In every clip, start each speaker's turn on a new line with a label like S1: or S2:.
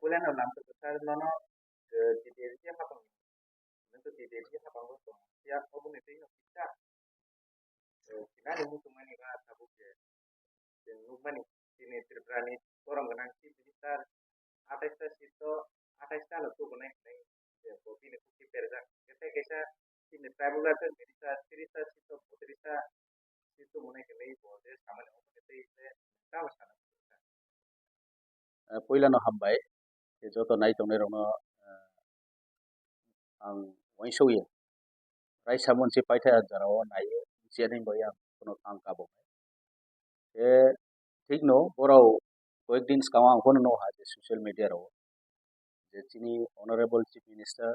S1: Pola no nam to besar nono di dia habang itu di dia habang itu dia obun itu no kita kita ni mutu mani ba tabu ke dan mani ini terberani orang kenang si besar atas itu atas lo tu kenang ni bobi ni kuki perja kita kesa ini traveler tu cerita situ cerita situ mana ke lagi boleh sama ni obun itu tahu sana
S2: Poila no hambai joto nai tong rono ang waisauye rai samon si paitha jarao nai sianing boya kono ang kabo e ঠিক no borao কয়েকদিন স্কাওয়া হনো no ha social media ro যে চিনি honourable chief minister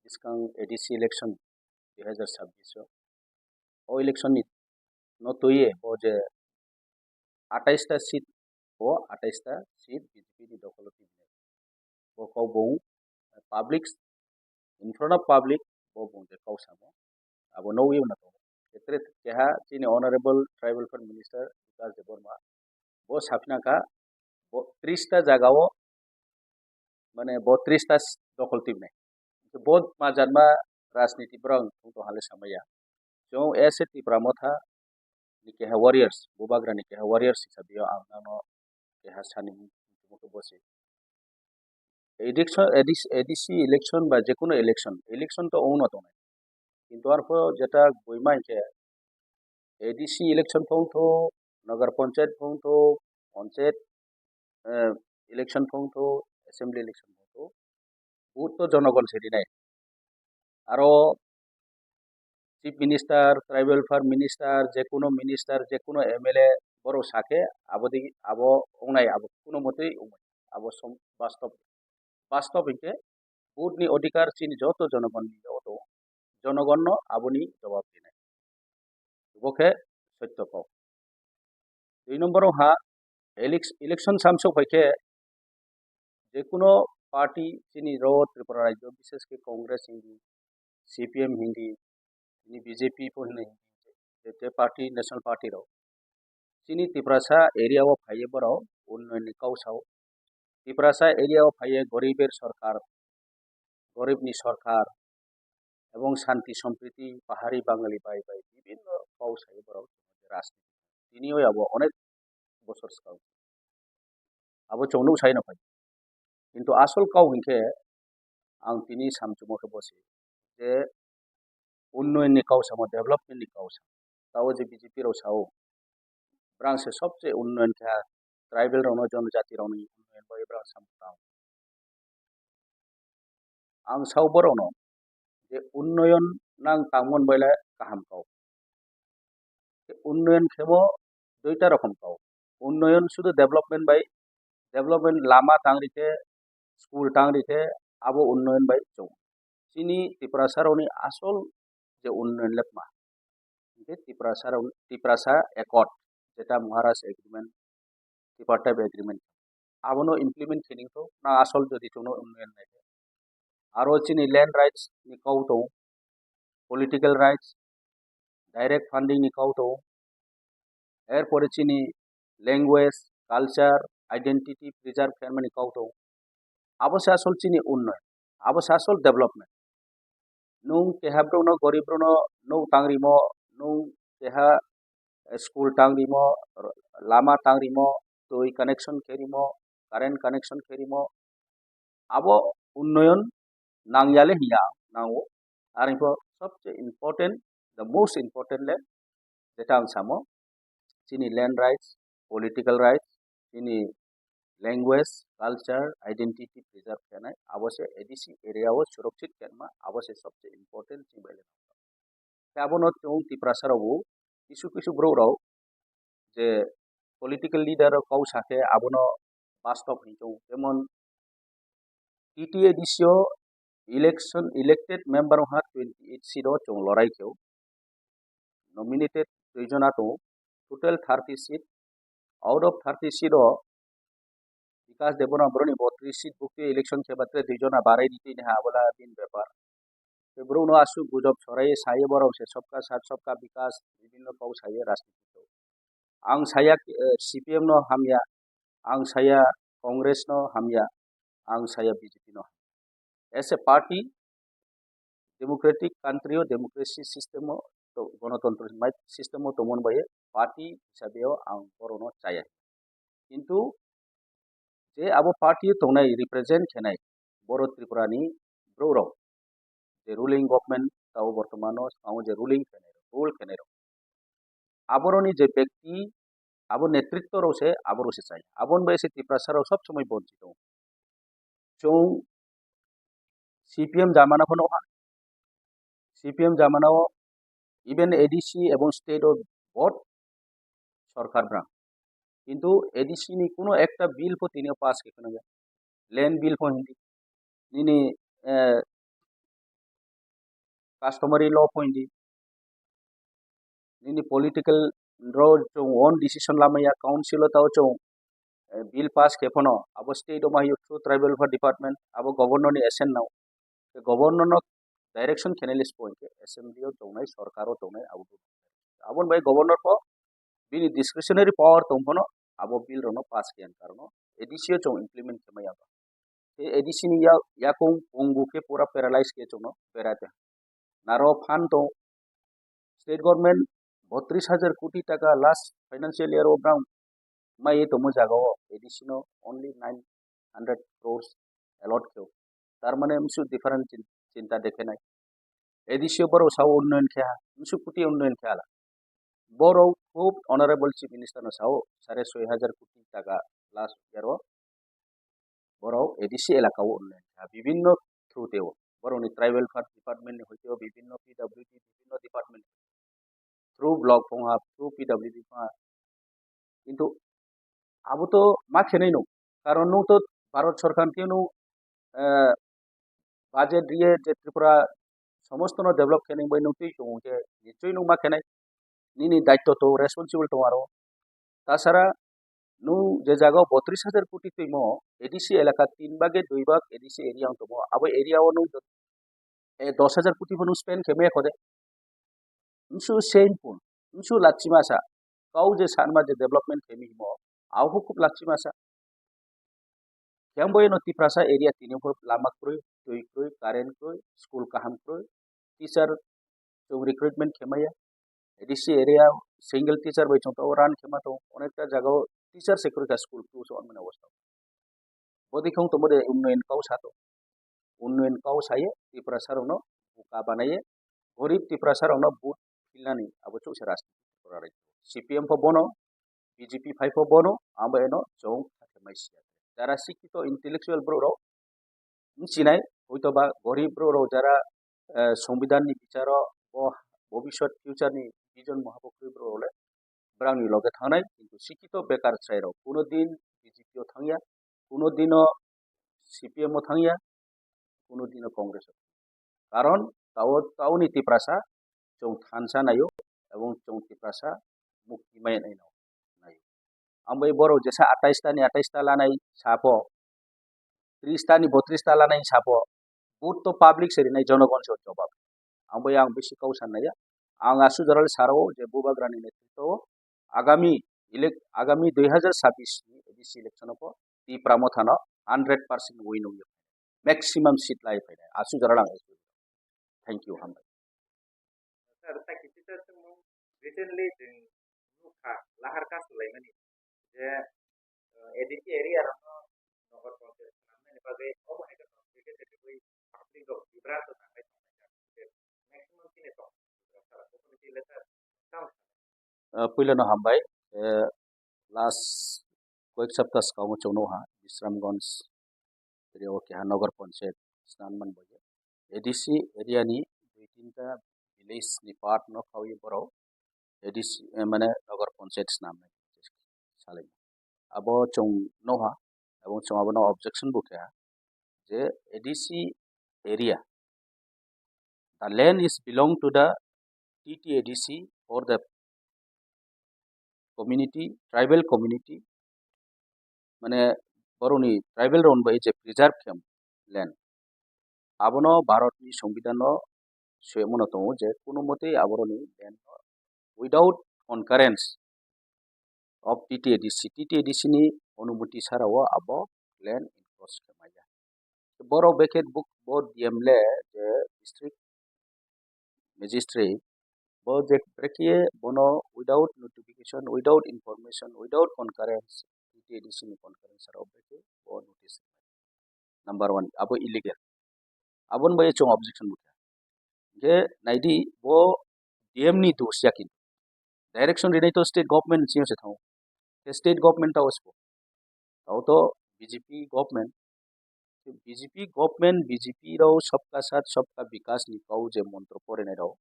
S2: বিস্কাং ADC election 2026 ও election ni no toye bo je 28 ta seat ও 28 ta seat BJP ni দখলতি bo kau bong public in front of public bo bong je kau samo abo no wi na to etre keha chini honorable tribal fund minister Bikas debbarma bo sapna ka 30 ta jagao mane 32 ta দখলতি নাই বহুত মাজানমা রাজনীতি Brong তো হালে সামায়া जो ऐसे तिब्रामो था निके warriors बुबाग्रा निके warriors हिसाबियो आंगानो के हासानि मुखो बसे ADC ইলেকশন বা যে কোনো ইলেকশন তো ওন তো নাই কিন্তু আর যেটা বইমাই কে ADC ইলেকশন ফংথো নগর পঞ্চায়েত ফংথো পঞ্চায়েত ইলেকশন ফংথো অ্যাসেম্বলি ইলেকশন ফংথো বহুত তো জনগণ সেটি নাই আরো chief minister tribal farm minister যে কোনো এমএলএ বড় সাকে আবদি আবো ওনাই আবো কোনো মতেই আবো বাস্তব হিকে বুটনি অধিকার চিনি যত জনগণ অত জনগণ আবনি জবাব দিনে বকে সত্য পাও 2 নম্বর হা ইলেকশন সামসো হইকে যে কোনো পার্টি চিনি র ত্রিপুরা রাজ্য বিশেষ করে Congress Hindi CPM Hindi ini BJP po hinai te party national party ro sini tiprasa area o phaye borao unnoyoni kausao tiprasa area o phaye goriber sarkar গরিব নি সরকার এবং শান্তি সম্প্রীতি পাহাড়ি বাঙালি বাই বিভিন্ন কাউসাই বরাও রাজনীতি তিনিও আবো অনেক বছর স্কাউ আবো চৌনু সাই না পাই কিন্তু আসল কাউ হিংকে আং তিনি সামচুমকে বসে যে उन्नयन काउसा म डेभलपमेन्ट काउसा ताओ जे बीजेपी रो साओ ब्रांच सबसे उन्नयन था ट्राइबल रनो जनजाति रनो उन्नयन बाय ब्रांच सामताओ आं साउ बरनो जे उन्नयन नां तामन बायला काहाम काउ उन्नयन खेमो दुइटा रकम काउ उन्नयन शुद्ध डेभलपमेन्ट लामा टांगरिते स्कुल टांगरिते आबो उन्नयन बाय चौ सिनी त्रिपुरा सारौनि आसल যে উন্নয়ন লেখমা টিপ্রাসা একট যেটা মহারাষ্ট্র এগ্রিমেন্ট টিপারটাইপ এগ্রিমেন্ট আবনো ইমপ্লিমেন্ট খেনিং তো না আসল যদি কোনো উন্নয়ন নাই আর চিনি ল্যান্ড রাইটস নি কাউ তো পলিটিক্যাল রাইটস ডাইরেক্ট ফান্ডিং নি কাউ তো এরপরে চিনি ল্যাঙ্গুয়েজ কালচার আইডেন্টিটি প্রিজার্ভ খেলমানি কাউ তো আবশ্যে আসল চিনি উন্নয়ন আবশ্যে আসল development nung keha brono gorib brono nung tangrimo nung keha school tangrimo lama tangrimo toi connection kerimo current connection kerimo abo unnoyon nangyale hiya nango arinpo sobche important the most important le jeta ang samo chini land rights political rights chini language culture identity preserve करना है आवश्यक ADC area वो सुरक्षित करना आवश्यक सबसे important चीज है क्या बोलो तो तिप्रासर वो किसु ग्रो रहो जे political leader काउ साके आबनो वास्तव नहीं तो जेमन TTADC election elected member वहाँ 28 सीटों चों लड़ाई क्यों nominated region आतो total 30 सीट out of 30 सीटों বিকাশ দেবনা ব্রনি 32 সিট বুকে ইলেকশন সেবাত্রে দুইজনা বাড়াই দিতে নেহা বলা দিন ব্যাপার ব্রুনো আসু গুজব ছড়াই সাইয়ে বড় সে সবকা সাথ সবকা বিকাশ বিভিন্ন কাউ সাইয়ে রাজনীতি আং সাইয়া CPM নো হামিয়া আং সাইয়া কংগ্রেস নো হামিয়া ang saya BJP no. As a party, democratic country o democracy system o to গণতন্ত্র system o tomon baye party hisabeo ang borono chaya. Kintu je abo party tongnai represent khenai boro Tripura ni brorok je ruling government tao bortomano samo je ruling khenai rule khenai aboroni je ব্যক্তি abo নেতৃত্ব রসে আবর সে চাই আবন বাইসে ত্রিপ্রাসার সব সময় বঞ্চিত চৌ CPM জামানা কোনো সিপিএম জামানাও ইভেন এডিসি এবং স্টেট অফ বোর্ড সরকার ব্রাং কিন্তু এডিসি নি কোনো একটা বিল পো তিনি পাস কেন ল্যান্ড বিল পো হিন্দি নিনি কাস্টমারি ল পো হিন্দি নিনি পলিটিক্যাল रो जो ओन डिसीजन लामया काउंसिल ताओ जो बिल पास केफनो अब स्टेट मा यु थ्रू ट्राइबल डिपार्टमेंट अब गवर्नर नि एसेन नाउ गवर्नर नो डायरेक्शन केनेलिस पॉइंट के असेंबली जोनाय सरकारो जोनाय अब बाय गवर्नर को बिनि डिस्क्रिशनरी पावर तंफनो अब बिल रनो पास केन कारनो एडीसी जो इंप्लीमेंट केमया ए एडीसी नि या को पोंगु के पूरा पैरालाइज के जोनो बेराते नारो फान तो स्टेट गवर्नमेंट 32,000 कोटी टाका लास्ट फाइनेंशियल ईयर ओब्रां माई तो मजागो एडिशनो ओनली 900 crores अलॉट क्यों तार माने मुसु डिफरेंट चिंता देखे नाय एडिशियो बरो साव उन्नयन क्या मुसु कुटी उन्नयन क्या ला बरो खूब ऑनरेबल चीफ मिनिस्टर न साव 6,500 कोटी टाका लास्ट ईयर बरो एडिसी इलाका उन्नयन क्या विभिन्न थ्रू तेओ बरो नि ट्राइबल डिपार्टमेंट नि होइतेओ विभिन्न पीडब्ल्यूडी विभिन्न डिपार्टमेंट थ्रू ब्लॉक पोंहा थ्रू पीडब्ल्यूडी पोंहा किंतु अब तो मा खेनै नो कारण नो तो भारत सरकार के नो बाजेट दिए जे त्रिपुरा समस्त नो डेवलप खेनै बाय नो तुइ तो के निचय नो मा खेनै निनि दायित्व तो रेस्पॉन्सिबल तो आरो तासारा नो जे जागा 32,000 कोटी तुइ मो एडीसी इलाका 3 भागे 2 भाग एडीसी एरिया तो मो अब एरिया नो 10,000 कोटी बनु स्पेंड खेमे खदे उनसु सेनपुन उनसु लाचिमासा काउ जे सानमा जे डेवलपमेंट केमी मो आवहु खूब लाचिमासा क्याम बय नति प्रासा एरिया तिनि पर लामा क्रुय तुइ क्रुय कारेंट क्रुय स्कूल काहाम क्रुय टीचर जो रिक्रुटमेंट केमया एडीसी एरिया सिंगल टीचर बय चंतो रान केमा तो अनेकटा जागा टीचर सेक्युरिटी स्कूल टू सो अनमने अवस्था बदिखौ तो मदे उन्नयन काउ सातो उन्नयन काउ साये ति प्रासारनो बुका बानाये गरीब ति प्रासारनो बुट फिलनानि अब चौसे राजनीति करारै सीपीएम फो बोनो बीजेपी फाइ फो बोनो आमबो एनो जौ थाकेमाइसिया जारा शिक्षित इंटेलेक्चुअल ब्रोरो मिसिनाय हयतोबा गरीब ब्रोरो जारा संविधान नि बिचारो भविष्यत फ्यूचर नि विजन महाबक्रि ब्रोले ब्रांनि लगे थानाय किंतु शिक्षित बेकार साइरो कोनो दिन बीजेपी ओ थांया कोनो दिन सीपीएम ओ थांया कोनो दिन कांग्रेस कारण ताव नीति प्रासा जों थानसा नायो एवं जों तिप्रासा मुक्ति माय नायो आमबे बरो जेसा 28 ता नि 28 ता लानाय सापो 30 ता नि 32 ता लानाय सापो बुट तो पब्लिक सेरिनाय जनगण सो जवाब आमबे आं बेसि काउ साननाया आं आसु जरल सारो जे बुबाग्रानि नेतृत्व आगामी 2026 नि एडीसी इलेक्शन को ती प्रामथानो 100% विन होयो मैक्सिमम सीट लाई फैनाय आसु जरल आं थैंक यू हम
S1: सर ताकि kita semua recently dengan nuka lahar kasus lain ni je ADC area rano nomor konser namanya sebagai oh ada konflik jadi koi public dok berat tu sampai maximum sini tu salah satu mesti letak tam
S2: पहिलो न हमबाय last कয়েক सप्ताह cow चौनो हा Vishramganj area के नगर पंचायत स्नान मन बजे ADC area नि दुई तीनटा विलेज नि पार्ट न खावि बरो एडीसी माने नगर पंचायत नाम साले अब चौ नहा एवं चौ अब न ऑब्जेक्शन बुके जे ADC area the land is belong to the TTAADC और द community tribal community माने बरोनि ट्राइबल रोन बाय जे प्रिजार्व केम लैंड आबनो भारतनि संविधान सेमनो तो जे कोनो मते आबरोनि land without concurrence of TTAADC नि अनुमति साराव आबो लैंड इनक्रोच केमाया boro beket book bo diemle je district magistrate bo je brekie bono without notification, without information, without concurrence, TTDC ni concurrence aro breke bo notice. Number 1 abo illegal. Abon ba chong objection buka. Je naidi bo DM ni dos yakin. Direction rinai to state government chiyo se thau. State government ta uspo. Tau to BJP government BJP Rao सबका साथ सबका विकास नि cow जे मन्त्र परेनाय राव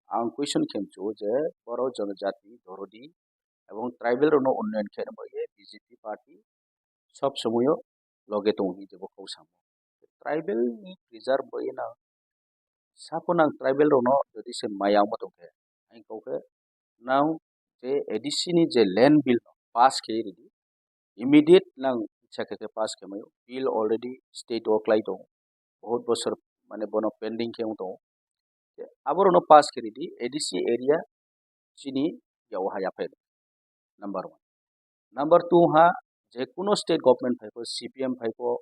S2: आं question खेमचो जे बर जनजाति धरदी एवं tribal रनो उन्नयन खेन बये बीजेपी पार्टी सब समय लगे दंनि जेबो खौसाम ट्राइबल नि रिजर्व बयना सापना ट्राइबल रनो जदि से माया मत के आइ कौके नाउ जे एडीसी नि जे लैंड बिल पास के रेडी इमीडिएट नां इच्छा पास के मयो बिल ऑलरेडी स्टेट वर्कलाइ दं बहुत बছर माने बनो पेंडिंग के दं आबरनो पास के रेडी एडीसी एरिया चिनी याव हाया फैल नंबर 1 नंबर 2 हा जे कुनो स्टेट गवर्नमेंट फाइको सीपीएम फाइको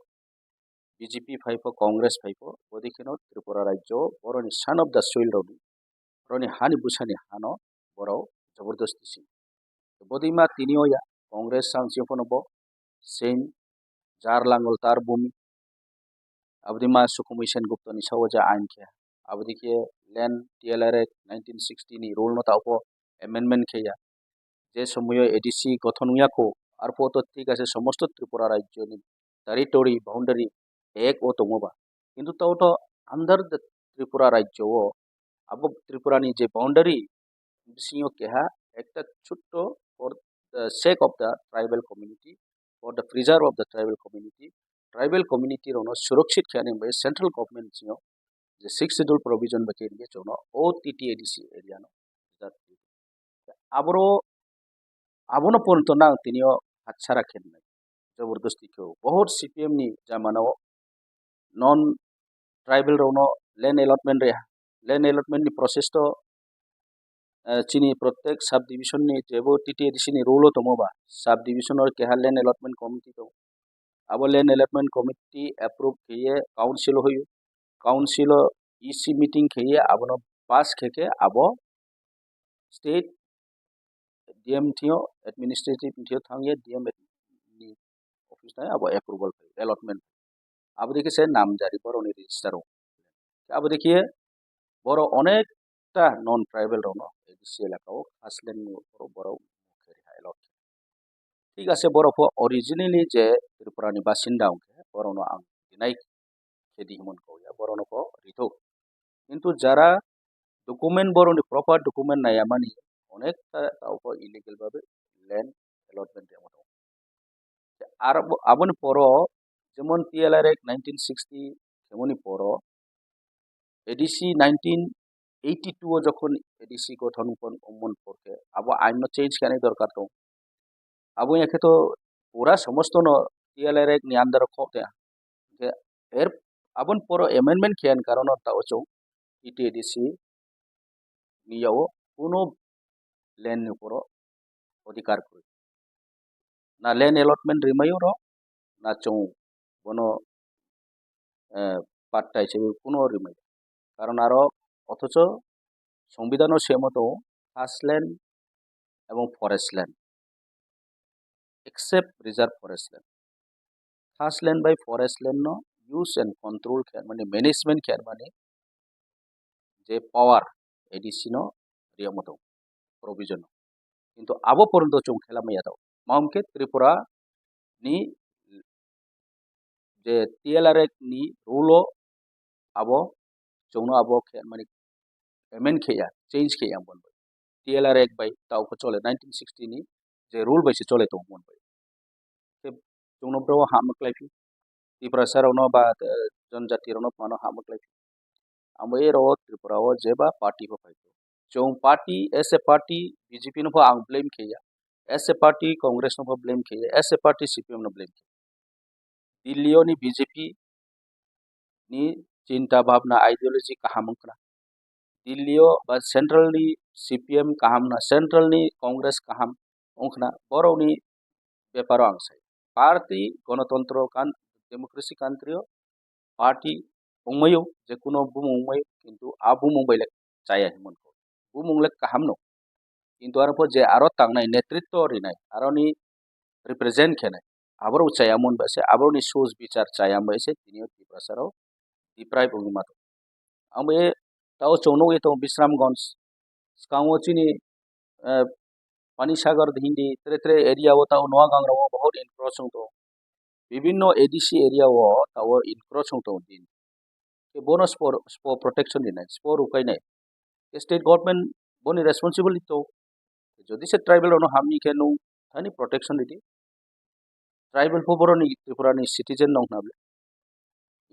S2: बीजेपी फाइको कांग्रेस फाइको बदिखेनो त्रिपुरा राज्य बरनि सन ऑफ द सोइल रोडी रनि हानि बुसानि हानो बराव जबरदस्ती सिम बदिमा तिनिया कांग्रेस सांसी फनबो सेम जारलांगल तार भूमि अबदिमा सुकुमिशन गुप्ता नि सावजा आइन के अबदि के लैंड टीएलआर 1960 नि रूल न ताको अमेंडमेंट किया जे समय एडीसी गठनुया को आरपो तो ठीक আছে समस्त त्रिपुरा राज्य नि टेरिटरी बाउंड्री एक ओ तंगबा किंतु ताव तो अंडर द त्रिपुरा राज्य ओ अब त्रिपुरा नि जे बाउंड्री बिसियो केहा एकटा छुट्टो for the sake of the tribal community for the preserve of the tribal community रोनो सुरक्षित ख्याने बे सेंट्रल गवर्नमेंट सियो जे 6 शेड्यूल प्रोविजन बके रिगे जोनो ओटीटी एडीसी एरिया नो आबरो आबोनो पोनतो ना तिनियो हातसारा खेननाय जबरदस्ती को बहुत सीपीएम नि जामानो नॉन ट्राइबल रोनो लैंड अलॉटमेंट नि प्रोसेस तो चीनी प्रत्येक सब डिविजन नि जेबो टीटीएडीसी नि रूल तमोबा सब डिविजन और केहा लैंड अलॉटमेंट कमिटी तो अब लैंड अलॉटमेंट कमिटी अप्रूव किए काउंसिल ईसी मीटिंग किए अब पास खेके अब स्टेट डीएम थियो एडमिनिस्ट्रेटिव थियो थांगे डीएम नि ऑफिस ना अब अप्रूवल अलॉटमेंट अब देखिए से नाम जारी बरो नि रजिस्टर हो अब देखिए बरो अनेक ता नॉन ट्राइबल रोनो एडीसी एलाकाओ खासलेन नि बरो अलॉट ठीक আছে बरफो ओरिजिनली जे त्रिपुरा नि बासिंदा के बरनो आं दिनाय खेदी मन को या बरनो को रिथो किंतु जरा डॉक्यूमेंट बरनो प्रॉपर डॉक्यूमेंट नाया मानी अनेक तावको इलीगल बाबे लैंड अलॉटमेंट देमो आर आबन परो जेमन टीएलआर 1960 केमनि परो एडीसी 1982 যখন एडीसी गठन मन पड़के अब आइन चेंज करने दरकार दं अब यहाँ तो पूरा समस्त न टीएलआर नि अंदर खोते के एर अबन पर अमेंडमेंट कियान कारण तावचो टीटीएडीसी नियाव कोनो लैंड नि पर अधिकार को ना लैंड अलॉटमेंट रिमायो रो ना चौ बनो पाट्टा हिसेबे कोनो रिमाय कारण आरो अथच संविधान सेमतो फार्स्टलैंड एवं forest land except reserve forest land forest land बाय फॉरेस्ट लैंड नो यूज एंड कंट्रोल खेर माने मैनेजमेंट खेर माने जे पावर एडीसी नो रियमतो प्रोविजन किंतु आबो पर्यंत चों खेला मैया दाव मामके त्रिपुरा नि जे टीएलआर नि रूलो आबो चौनो आबो खेर माने एमेंड खेया चेंज खेया बन टीएलआर बाय ताव को चले 1960 नि जे रूल बाय से चले तो मन जोंनो ब्रो हामक्लाइफि त्रिपुरा सरावनो बा जनजाति रनो मानो हामक्लाइफि आमबे रो त्रिपुरा ओ जेबा पार्टी को फाइतो जों party as a party BJP नो आं ब्लेम किया एस ए पार्टी कांग्रेस नो ब्लेम किया एस ए पार्टी सीपीएम नो ब्लेम किया दिल्लीओ नि बीजेपी नि चिंता भावना आइडियोलॉजी काहामंकना दिल्लीओ बा सेंट्रल नि सीपीएम काहामना सेंट्रल नि कांग्रेस काहाम ओंखना बरोनि व्यापार आंसाय पार्टी गणतंत्र democracy country party bungmayo je kuno bumungmay kintu a bumungbai lek chaya himon ko bumung lek kaham no kintu arpo je aro tangnai netritto rinai aroni represent khenai abro chaya mon base abro ni shows bichar chaya base tinio tiprasaro diprai bungma to ambe tao chono to Bisramganj skango chini Panisagar hindi tre area wo tao noa gang ro bahut encroaching to bibhinno ADC area wo tao encroaching to din ke bonus for protection dinai spor ukai nai state government boni responsibility to যদি সে tribal ono hamni ke no thani protection diti tribal poboroni tripurani citizen nong nable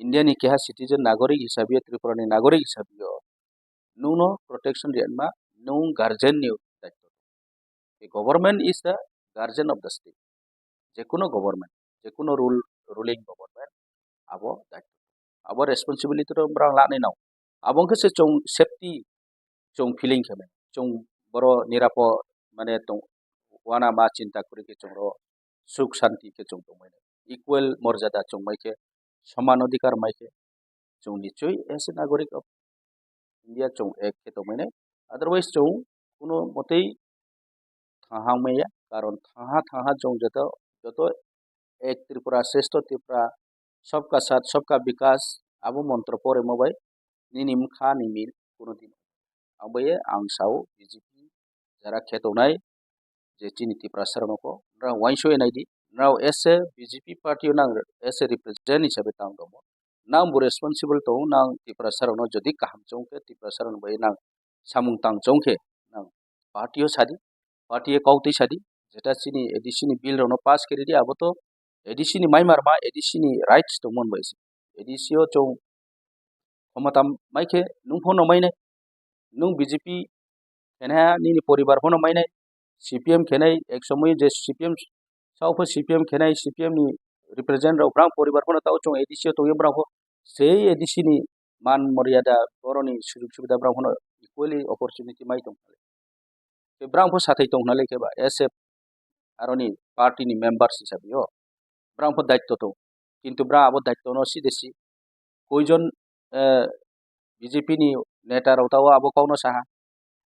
S2: indian ni keha citizen nagorik hisabiye tripurani nagorik hisabiyo nuno protection rianma nung guardian ni daitto the government is the guardian of the state jekuno government jekuno ruling government abo daitto abo responsibility ro brang la nei naw abong ke se chong safety chong feeling khame chong boro nirapo mane tong wana ma cinta kuri ke chongro সুখ শান্তি के चों दंबाय equal मर्यादा चों माइके समान अधिकार माइके चों निश्चय ऐसे नागरिक ऑफ इंडिया चों एक के दंबाय अदरवाइज चों कुनो मतै थाहा मैया कारण थाहा चों जतो एक त्रिपुरा श्रेष्ठ त्रिपुरा सबका साथ सबका विकास आबो मंत्र परे मबाय निनिम खा निमिल कुनो दिन आबे आं साव बीजेपी जरा खेतौनाय जे चिनि Tripura सरनको ra waisho enaidi now as a BJP party nang as a represent hisabe tang domo nang bo responsible to nang tipra sarono jodi kaham chongke tipra saron bai nang samung tang chongke nang party o sadi party e kautei sadi jeta chini ADC ni bill rono pass keri di aboto ADC ni maimar ma ADC ni rights to mon baisi ADC o chong khomatam maike nung phono maine nung BJP enha ni poribar phono maine CPM kenai ek समय जे CPM साउफो CPM kenai CPM ni represent ro brang poribar phono tao chong ADC to yem brang pho sei ADC ni मान मर्यादा बरनि सुजुग सुबिदा ब्रां पhono equally opportunity mai tong ke brang pho sathai tong nale ke ba SF aroni party ni members hisabe yo brang pho daitto to kintu bra abo daitto no si desi koijon BJP ni नेता ro tao abo kauno saha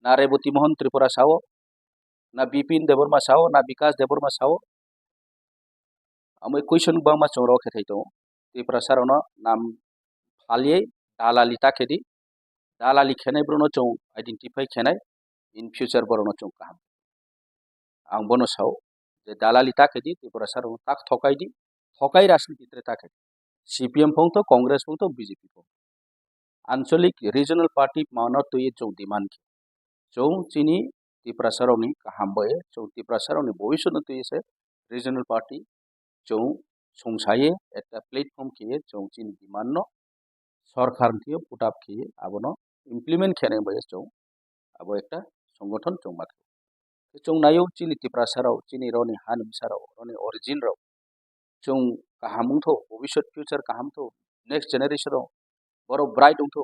S2: na Reboti Mohan Tripura sao na Bipin Debbarma sao na Bikash Debbarma sao amoi question bangma chongro khetai to Tripura sarono nam phalie dalalita khedi dalali khenai brono chong identify khenai in future borono chong kaham ang bono sao je dalalita khedi Tripura sarono tak thokai di thokai রাজনীতি tre tak CPM phongto Congress phongto BJP phong আঞ্চলিক regional party মানত তো chong demand chong chini Tripura saroni kaham boye chong Tripura saroni bhobishot to ise regional party chong songsaye একটা platform কিয়ে chong chini demand no সরকার থেকে put up কিয়ে আবনো implement খেনে বয়ে চং আবো একটা সংগঠন চং মাথা চং নাইও চিনি Tripura সারাও চিনি রনি হানিম সারাও রনি অরিজিন রাও চং কাহামুং থো ভবিষ্যৎ ফিউচার কাহাম থো নেক্সট জেনারেশন বড় ব্রাইট উঠো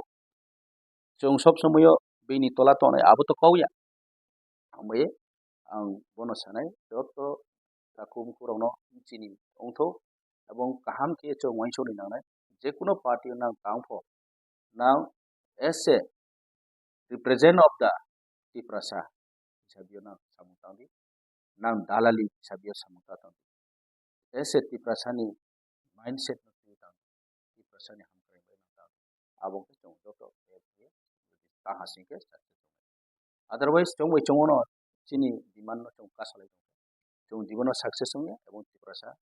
S2: চং সব সময় বেনি তলা তনে আবো তো কাউয়া আময়ে আং বনো সানাই যত তাকুম কুরানো চিনি উঠো এবং কাহাম কে চং ওয়াইসনি নানাই যে কোনো পার্টি নাং তাংফো now as a represent of the Tripura hisabiyo nang samutang di nang dalali hisabiyo samutang as a Tripura ni mindset no tang Tripura ni hamkrai bai nang abong ke chong joto ta hasing ke otherwise chong bai chong no chini demand no chong kasalai chong jibono success ong ebong Tripura